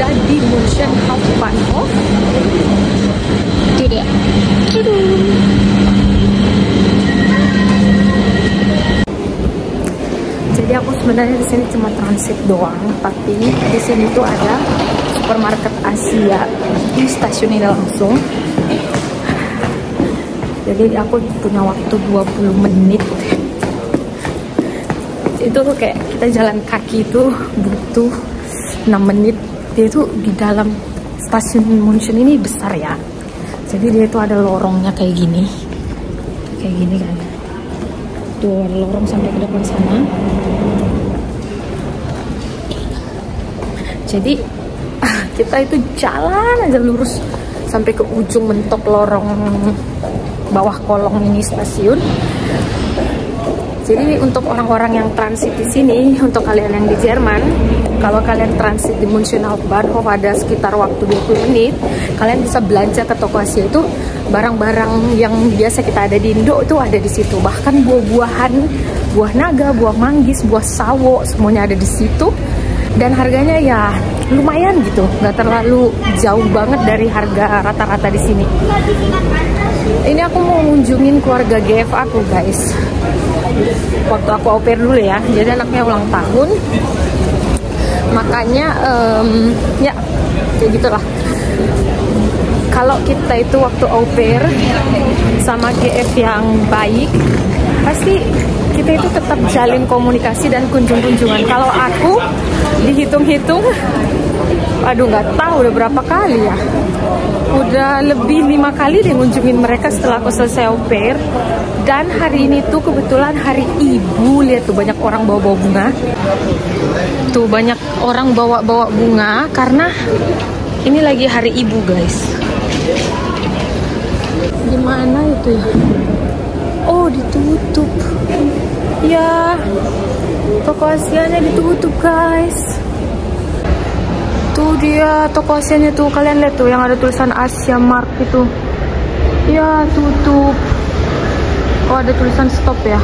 berada di München Hauptbahnhof. Itu dia. Jadi aku sebenarnya di sini cuma transit doang, tapi di sini tuh ada supermarket Asia di stasiun ini langsung. Jadi aku punya waktu 20 menit. Itu kayak kita jalan kaki itu butuh 6 menit. Dia itu di dalam stasiun München ini besar ya. Jadi dia itu ada lorongnya kayak gini. Kayak gini kan. Tuh ada lorong sampai ke depan sana. Jadi kita itu jalan aja lurus sampai ke ujung mentok lorong bawah kolong ini stasiun. Jadi untuk orang-orang yang transit di sini, untuk kalian yang di Jerman, kalau kalian transit di München Hauptbahnhof ada sekitar waktu 20 menit, kalian bisa belanja ke toko Asia itu barang-barang yang biasa kita ada di Indo itu ada di situ. Bahkan buah-buahan, buah naga, buah manggis, buah sawo, semuanya ada di situ. Dan harganya ya lumayan gitu, nggak terlalu jauh banget dari harga rata-rata di sini. Ini aku mau ngunjungin keluarga GF aku guys. Waktu aku au pair dulu ya, jadi anaknya ulang tahun. Makanya ya kayak gitulah. Kalau kita itu waktu au pair sama GF yang baik, pasti kita itu tetap jalin komunikasi dan kunjung-kunjungan. Kalau aku dihitung-hitung, aduh nggak tahu udah berapa kali ya. Udah lebih 5 kali deh ngunjungin mereka setelah aku selesai au pair. Dan hari ini tuh kebetulan hari ibu. Lihat tuh banyak orang bawa-bawa bunga. Tuh banyak orang bawa-bawa bunga karena ini lagi hari ibu guys. Gimana itu ya? Oh ditutup. Ya, toko Asianya ditutup guys. Tuh dia toko Asianya tuh, kalian lihat tuh yang ada tulisan Asia Mart itu. Ya tutup. Oh ada tulisan stop ya.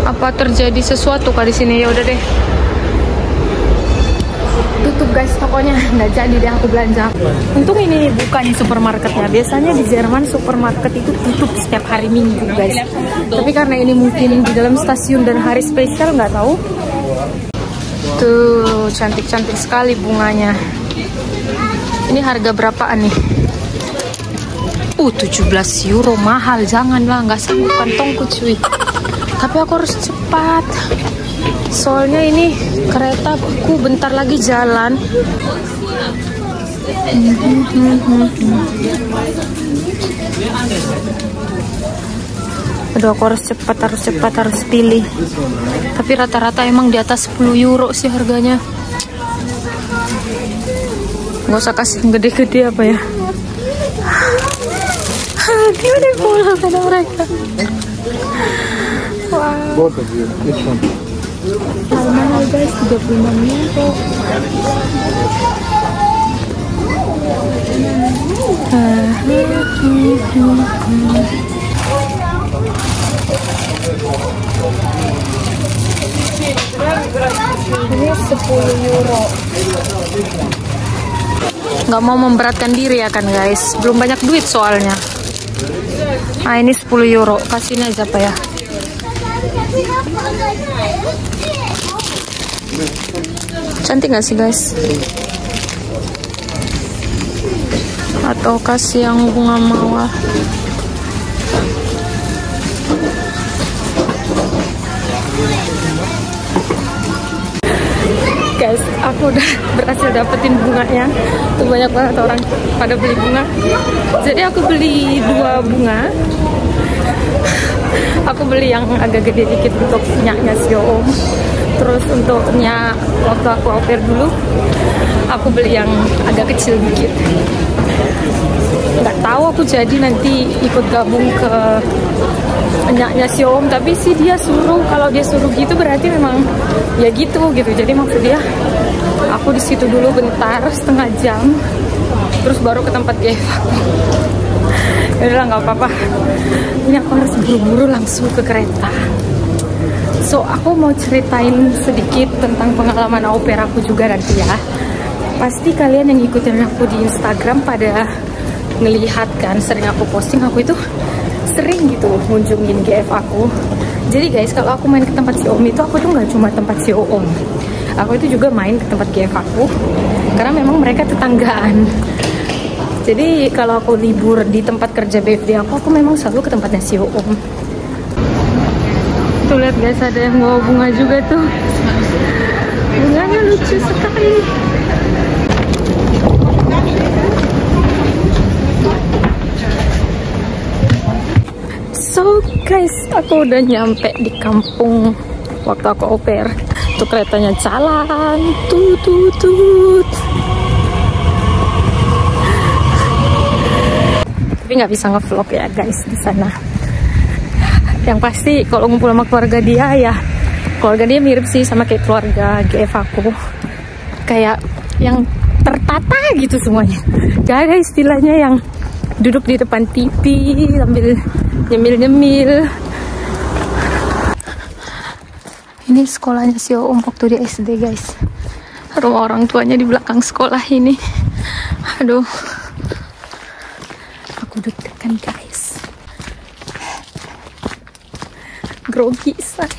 Apa terjadi sesuatu kah di sini? Ya udah deh. Tutup guys tokonya, nggak jadi deh aku belanja. Untung ini buka nih supermarketnya. Biasanya di Jerman supermarket itu tutup setiap hari Minggu guys. Tapi karena ini mungkin di dalam stasiun dan hari spesial nggak tahu. Tuh cantik-cantik sekali bunganya. Ini harga berapaan nih? 17 euro, mahal. Janganlah, nggak sanggup kantongku cuy. Tapi aku harus cepat. Soalnya ini kereta aku bentar lagi jalan. Aduh aku harus cepat, harus pilih. Tapi rata-rata emang di atas 10 euro sih harganya. Nggak usah kasih yang gede-gede apa ya. Dia udah pulang kata mereka. Wow. Mahal guys, 35 euro. Ini 10 euro. Nggak mau memberatkan diri ya kan guys. Belum banyak duit soalnya. Nah ini 10 euro. Kasihin aja apa ya. Cantik gak sih guys? Atau kasih yang bunga mawar. Guys, aku udah berhasil dapetin bunganya. Tuh banyak banget orang pada beli bunga. Jadi aku beli 2 bunga. Aku beli yang agak gede dikit untuk nyaknya si Om. Terus untuk nyak waktu aku au pair dulu, aku beli yang agak kecil dikit. Nggak tahu aku jadi nanti ikut gabung ke nyaknya si Om, tapi sih dia suruh, kalau dia suruh gitu berarti memang ya gitu. Jadi maksud dia aku di situ dulu bentar, setengah jam, terus baru ke tempat GF. Yaudah nggak apa-apa. Ini aku harus buru-buru langsung ke kereta. So, aku mau ceritain sedikit tentang pengalaman au pair aku juga nanti ya. Pasti kalian yang ikutin aku di Instagram pada ngelihat kan, sering aku posting aku itu sering gitu ngunjungin GF aku. Jadi guys, kalau aku main ke tempat si Om itu, aku tuh nggak cuma tempat si Om. Aku itu juga main ke tempat GF aku, karena memang mereka tetanggaan. Jadi kalau aku libur di tempat kerja BFD aku memang selalu ke tempatnya si Om. Tuh lihat guys, ada yang bawa bunga juga tuh. Bunganya lucu sekali. So guys, aku udah nyampe di kampung waktu aku au pair. Tuh keretanya jalan, tut. Tapi nggak bisa ngevlog ya guys di sana. Yang pasti kalau ngumpul sama keluarga dia ya, keluarga dia mirip sih sama kayak keluarga GF aku, kayak yang tertata gitu semuanya. Gak ada istilahnya yang duduk di depan TV sambil nyemil-nyemil. Ini sekolahnya si Om waktu di SD guys. Rumah orang tuanya di belakang sekolah ini. Aduh, aku deg-degan guys. Grogi say.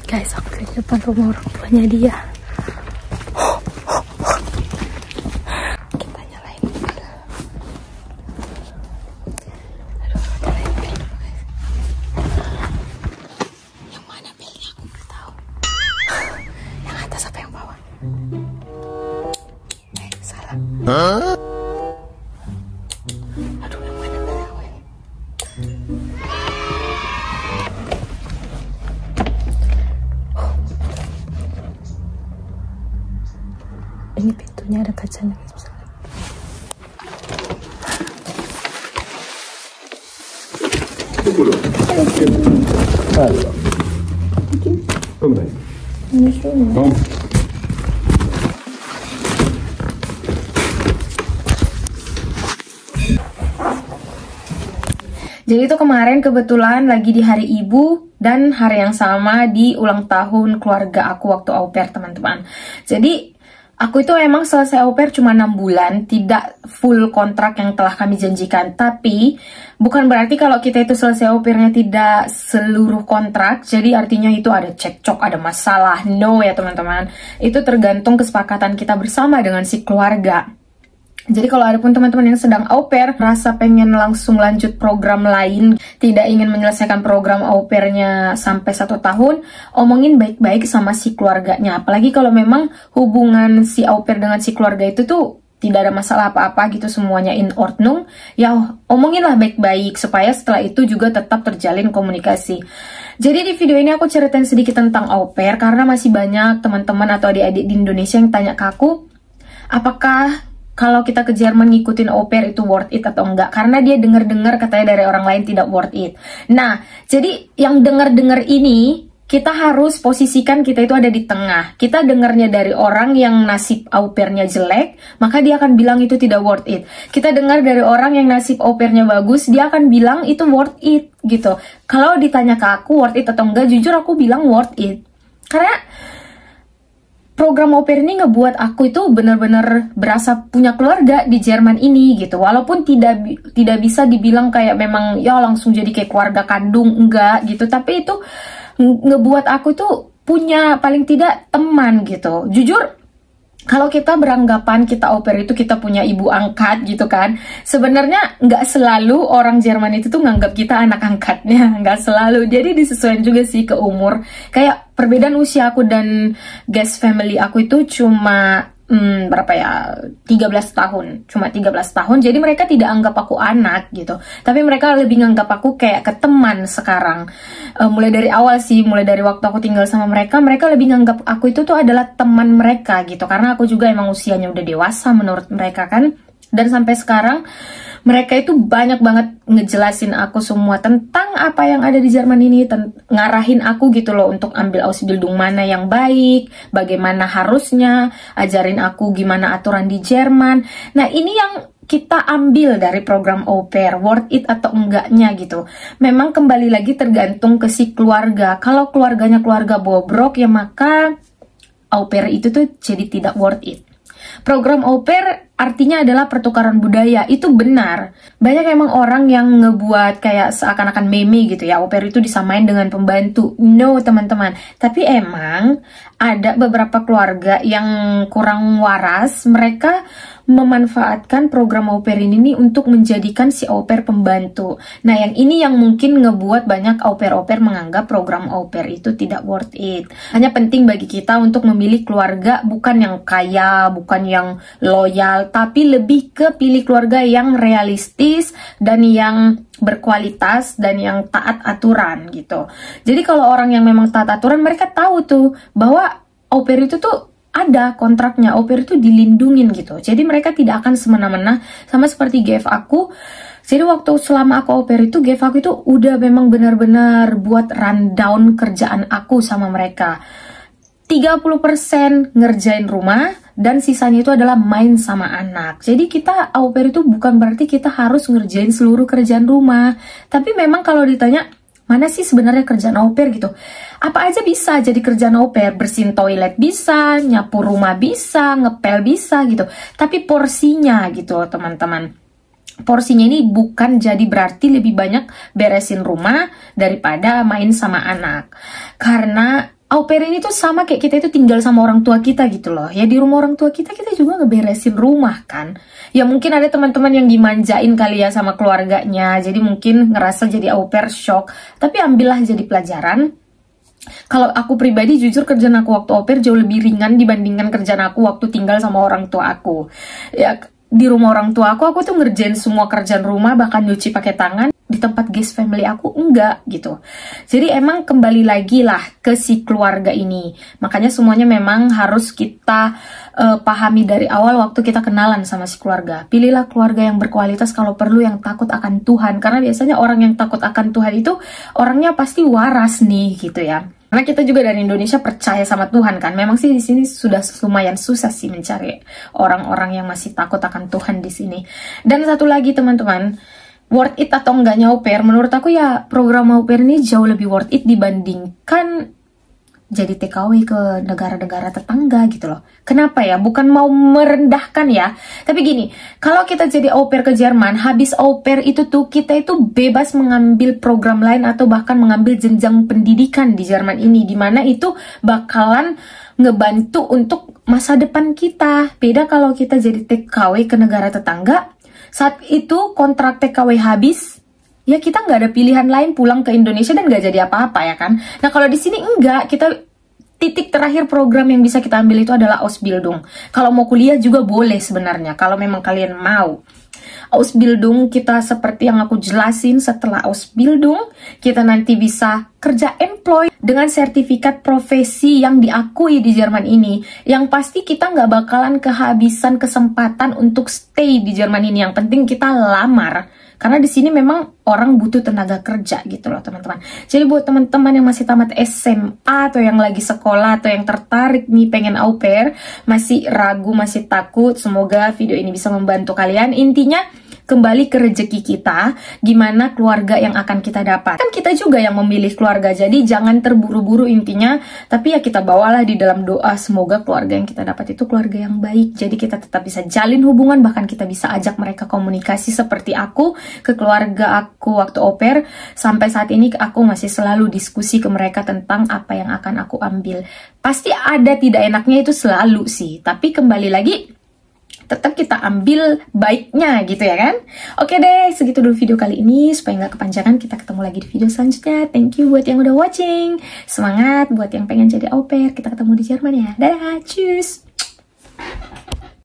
Guys, aku di depan rumah orang tuanya dia. Kita nyalain mobil. Aduh, nyalain mobil guys. Yang mana belnya aku nggak tahu. Yang atas apa yang bawah? Salah. Aduh, yang mana belnya gue? Ini pintunya ada kacanya guys. Allora, com'è? Nessuno. Jadi itu kemarin kebetulan lagi di hari ibu dan hari yang sama di ulang tahun keluarga aku waktu au pair teman-teman. Jadi aku itu emang selesai au pair cuma 6 bulan, tidak full kontrak yang telah kami janjikan. Tapi bukan berarti kalau kita itu selesai au pairnya tidak seluruh kontrak, jadi artinya itu ada cekcok, ada masalah. No ya teman-teman, itu tergantung kesepakatan kita bersama dengan si keluarga. Jadi kalau ada pun teman-teman yang sedang au pair, rasa pengen langsung lanjut program lain, tidak ingin menyelesaikan program au pairnya sampai 1 tahun, omongin baik-baik sama si keluarganya. Apalagi kalau memang hubungan si au pair dengan si keluarga itu tuh tidak ada masalah apa-apa gitu, semuanya in ordnung, ya omonginlah baik-baik supaya setelah itu juga tetap terjalin komunikasi. Jadi di video ini aku ceritain sedikit tentang au pair karena masih banyak teman-teman atau adik-adik di Indonesia yang tanya ke aku, apakah kalau kita ke Jerman ngikutin au pair itu worth it atau enggak? Karena dia dengar-dengar katanya dari orang lain tidak worth it. Nah, jadi yang dengar-dengar ini, kita harus posisikan kita itu ada di tengah. Kita dengarnya dari orang yang nasib au pairnya jelek, maka dia akan bilang itu tidak worth it. Kita dengar dari orang yang nasib au pairnya bagus, dia akan bilang itu worth it gitu. Kalau ditanya ke aku worth it atau enggak, jujur aku bilang worth it. Karena program au pair ini ngebuat aku itu benar-benar berasa punya keluarga di Jerman ini gitu. Walaupun tidak bisa dibilang kayak memang ya langsung jadi kayak keluarga kandung, enggak gitu. Tapi itu ngebuat aku tuh punya paling tidak teman gitu. Jujur, kalau kita beranggapan kita au pair itu kita punya ibu angkat gitu kan, sebenarnya nggak selalu orang Jerman itu tuh nganggap kita anak angkatnya, nggak selalu. Jadi disesuaikan juga sih ke umur. Kayak perbedaan usia aku dan guest family aku itu cuma berapa ya, 13 tahun, cuma 13 tahun. Jadi mereka tidak anggap aku anak gitu, tapi mereka lebih nganggap aku kayak ke teman sekarang. Mulai dari awal sih, mulai dari waktu aku tinggal sama mereka, mereka lebih nganggap aku itu tuh adalah teman mereka gitu, karena aku juga emang usianya udah dewasa menurut mereka kan. Dan sampai sekarang mereka itu banyak banget ngejelasin aku semua tentang apa yang ada di Jerman ini, ngarahin aku gitu loh untuk ambil Ausbildung mana yang baik, bagaimana harusnya, ajarin aku gimana aturan di Jerman. Nah ini yang kita ambil dari program au pair, worth it atau enggaknya gitu. Memang kembali lagi tergantung ke si keluarga. Kalau keluarganya keluarga bobrok ya maka au pair itu tuh jadi tidak worth it. Program au pair artinya adalah pertukaran budaya, itu benar. Banyak emang orang yang ngebuat kayak seakan-akan meme gitu ya, au pair itu disamain dengan pembantu. No teman-teman, tapi emang ada beberapa keluarga yang kurang waras, mereka memanfaatkan program au pair ini nih untuk menjadikan si au pair pembantu. Nah yang ini yang mungkin ngebuat banyak au pair menganggap program au pair itu tidak worth it. Hanya penting bagi kita untuk memilih keluarga bukan yang kaya, bukan yang loyal, tapi lebih ke pilih keluarga yang realistis dan yang berkualitas dan yang taat aturan gitu. Jadi kalau orang yang memang taat aturan, mereka tahu tuh bahwa au pair itu tuh ada kontraknya, au pair itu dilindungin gitu. Jadi mereka tidak akan semena-mena, sama seperti GF aku. Jadi waktu selama aku au pair itu, GF aku itu udah memang benar-benar buat rundown kerjaan aku sama mereka. 30% ngerjain rumah, dan sisanya itu adalah main sama anak. Jadi kita au pair itu bukan berarti kita harus ngerjain seluruh kerjaan rumah. Tapi memang kalau ditanya, mana sih sebenarnya kerjaan au pair gitu? Apa aja bisa jadi kerjaan au pair, bersihin toilet bisa, nyapu rumah bisa, ngepel bisa gitu. Tapi porsinya gitu teman-teman. Porsinya ini bukan jadi berarti lebih banyak beresin rumah daripada main sama anak. Karena au pair ini tuh sama kayak kita itu tinggal sama orang tua kita gitu loh. Ya di rumah orang tua kita juga ngeberesin rumah kan. Ya mungkin ada teman-teman yang dimanjain kali ya sama keluarganya. Jadi mungkin ngerasa jadi au pair shock. Tapi ambillah jadi pelajaran. Kalau aku pribadi jujur kerjaan aku waktu au pair jauh lebih ringan dibandingkan kerjaan aku waktu tinggal sama orang tua aku. Ya di rumah orang tua aku tuh ngerjain semua kerjaan rumah, bahkan nyuci pakai tangan. Di tempat guest family aku enggak gitu. Jadi emang kembali lagi lah ke si keluarga ini. Makanya semuanya memang harus kita pahami dari awal waktu kita kenalan sama si keluarga. Pilihlah keluarga yang berkualitas, kalau perlu yang takut akan Tuhan. Karena biasanya orang yang takut akan Tuhan itu orangnya pasti waras nih gitu ya. Karena kita juga dari Indonesia percaya sama Tuhan kan. Memang sih di sini sudah lumayan susah sih mencari orang-orang yang masih takut akan Tuhan di sini. Dan satu lagi teman-teman, worth it atau enggaknya au pair, menurut aku ya program au pair ini jauh lebih worth it dibandingkan jadi TKW ke negara-negara tetangga gitu loh. Kenapa ya? Bukan mau merendahkan ya. Tapi gini, kalau kita jadi au pair ke Jerman, habis au pair itu tuh kita itu bebas mengambil program lain atau bahkan mengambil jenjang pendidikan di Jerman ini. Dimana itu bakalan ngebantu untuk masa depan kita. Beda kalau kita jadi TKW ke negara tetangga, saat itu kontrak TKW habis, ya kita nggak ada pilihan lain pulang ke Indonesia dan nggak jadi apa-apa ya kan. Nah kalau di sini enggak, kita titik terakhir program yang bisa kita ambil itu adalah Ausbildung. Kalau mau kuliah juga boleh sebenarnya, kalau memang kalian mau. Ausbildung kita seperti yang aku jelasin, setelah Ausbildung kita nanti bisa kerja employ dengan sertifikat profesi yang diakui di Jerman ini. Yang pasti kita nggak bakalan kehabisan kesempatan untuk stay di Jerman ini. Yang penting kita lamar. Karena di sini memang orang butuh tenaga kerja gitu loh teman-teman. Jadi buat teman-teman yang masih tamat SMA atau yang lagi sekolah atau yang tertarik nih pengen au pair, masih ragu, masih takut, semoga video ini bisa membantu kalian. Intinya kembali ke rezeki kita, gimana keluarga yang akan kita dapat. Kan kita juga yang memilih keluarga, jadi jangan terburu-buru intinya. Tapi ya kita bawalah di dalam doa, semoga keluarga yang kita dapat itu keluarga yang baik. Jadi kita tetap bisa jalin hubungan, bahkan kita bisa ajak mereka komunikasi seperti aku ke keluarga aku waktu au pair. Sampai saat ini aku masih selalu diskusi ke mereka tentang apa yang akan aku ambil. Pasti ada tidak enaknya itu selalu sih, tapi kembali lagi tetap kita ambil baiknya gitu ya kan. Oke deh, segitu dulu video kali ini. Supaya nggak kepanjangan, kita ketemu lagi di video selanjutnya. Thank you buat yang udah watching. Semangat buat yang pengen jadi au pair. Kita ketemu di Jerman ya. Dadah, cus.